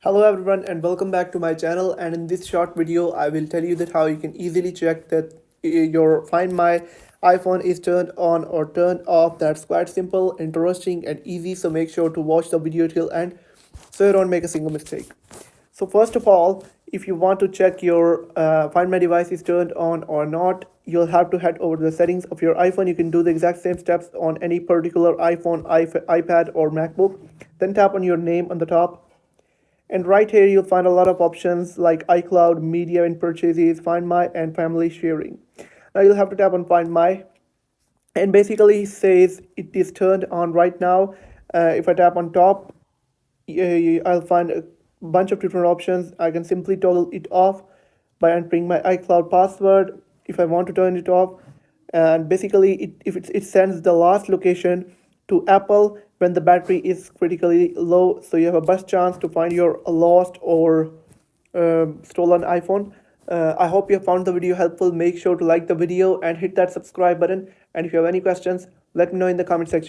Hello everyone and welcome back to my channel, and in this short video I will tell you that how you can easily check that your Find My iPhone is turned on or turned off. That's quite simple, interesting and easy, so make sure to watch the video till end so you don't make a single mistake. So first of all, if you want to check your Find My device is turned on or not, you'll have to head over to the settings of your iPhone. You can do the exact same steps on any particular iPhone, iPad or MacBook. Then tap on your name on the top, and right here, you'll find a lot of options like iCloud, Media and Purchases, Find My, and Family Sharing. Now you'll have to tap on Find My, and basically says it is turned on right now. If I tap on top, I'll find a bunch of different options. I can simply toggle it off by entering my iCloud password if I want to turn it off. And basically, it sends the last location to Apple when the battery is critically low, so you have a best chance to find your lost or stolen iPhone. I hope you found the video helpful. Make sure to like the video and hit that subscribe button. And if you have any questions, let me know in the comment section.